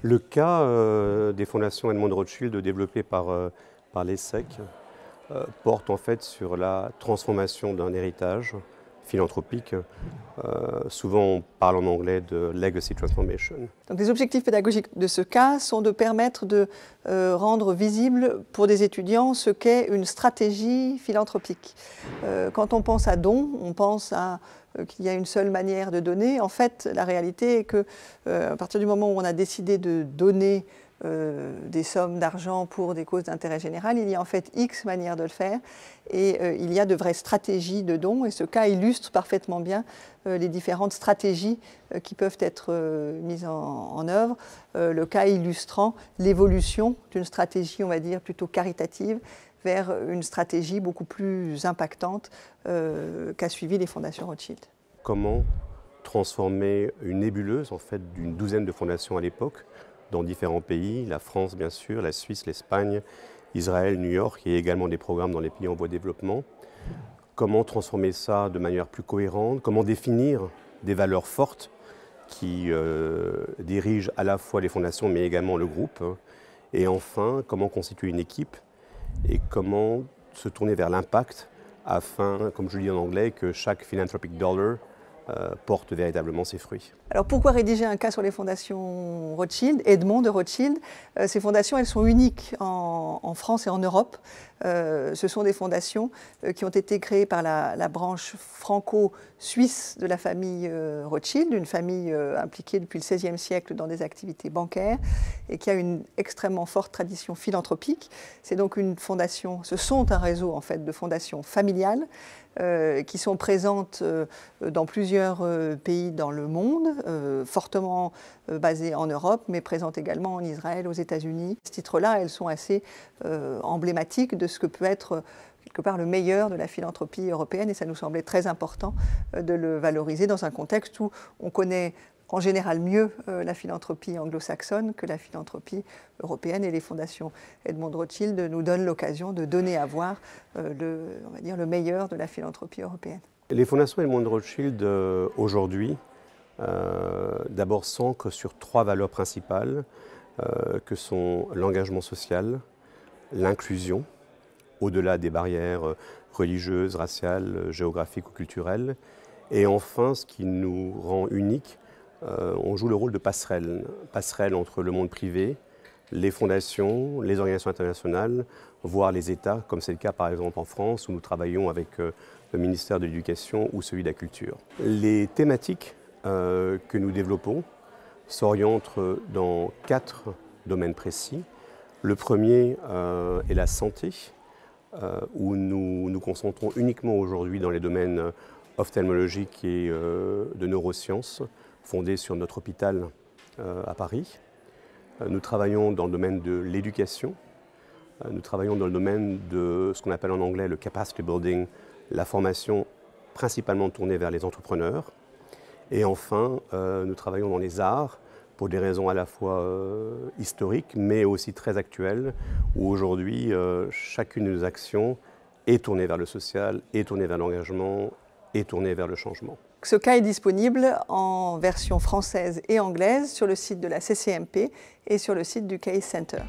Le cas des fondations Edmond de Rothschild développées par l'ESSEC porte en fait sur la transformation d'un héritage philanthropique. Souvent on parle en anglais de legacy transformation. Donc les objectifs pédagogiques de ce cas sont de permettre de rendre visible pour des étudiants ce qu'est une stratégie philanthropique. Quand on pense à don, on pense à qu'il y a une seule manière de donner. En fait, la réalité est que à partir du moment où on a décidé de donner des sommes d'argent pour des causes d'intérêt général, il y a en fait X manières de le faire et il y a de vraies stratégies de dons et ce cas illustre parfaitement bien les différentes stratégies qui peuvent être mises en œuvre, le cas illustrant l'évolution d'une stratégie, on va dire, plutôt caritative vers une stratégie beaucoup plus impactante qu'a suivi les fondations Rothschild. Comment transformer une nébuleuse en fait d'une douzaine de fondations à l'époque dans différents pays, la France bien sûr, la Suisse, l'Espagne, Israël, New York, et également des programmes dans les pays en voie de développement. Comment transformer ça de manière plus cohérente, comment définir des valeurs fortes qui dirigent à la fois les fondations mais également le groupe. Et enfin, comment constituer une équipe et comment se tourner vers l'impact afin, comme je le dis en anglais, que chaque philanthropic dollar porte véritablement ses fruits. Alors pourquoi rédiger un cas sur les fondations Rothschild, Edmond de Rothschild? Ces fondations, elles sont uniques en France et en Europe. Ce sont des fondations qui ont été créées par la branche franco-suisse de la famille Rothschild, une famille impliquée depuis le XVIe siècle dans des activités bancaires et qui a une extrêmement forte tradition philanthropique. C'est donc une fondation, ce sont un réseau en fait de fondations familiales qui sont présentes dans plusieurs pays dans le monde, fortement basées en Europe, mais présentes également en Israël, aux États-Unis. À ce titre-là, elles sont assez emblématiques de ce que peut être quelque part le meilleur de la philanthropie européenne et ça nous semblait très important de le valoriser dans un contexte où on connaît en général mieux la philanthropie anglo-saxonne que la philanthropie européenne et les fondations Edmond de Rothschild nous donnent l'occasion de donner à voir on va dire, le meilleur de la philanthropie européenne. Les fondations Edmond de Rothschild aujourd'hui d'abord s'ancrent sur trois valeurs principales que sont l'engagement social, l'inclusion, au-delà des barrières religieuses, raciales, géographiques ou culturelles, et enfin ce qui nous rend uniques, on joue le rôle de passerelle entre le monde privé, les fondations, les organisations internationales, voire les États, comme c'est le cas par exemple en France, où nous travaillons avec le ministère de l'Éducation ou celui de la Culture. Les thématiques que nous développons s'orientent dans 4 domaines précis. Le premier est la santé, où nous nous concentrons uniquement aujourd'hui dans les domaines ophtalmologiques et de neurosciences, fondé sur notre hôpital à Paris. Nous travaillons dans le domaine de l'éducation. Nous travaillons dans le domaine de ce qu'on appelle en anglais le capacity building, la formation principalement tournée vers les entrepreneurs. Et enfin, nous travaillons dans les arts pour des raisons à la fois historiques mais aussi très actuelles, où aujourd'hui chacune de nos actions est tournée vers le social, est tournée vers l'engagement, est tournée vers le changement. Ce cas est disponible en version française et anglaise sur le site de la CCMP et sur le site du Case Center.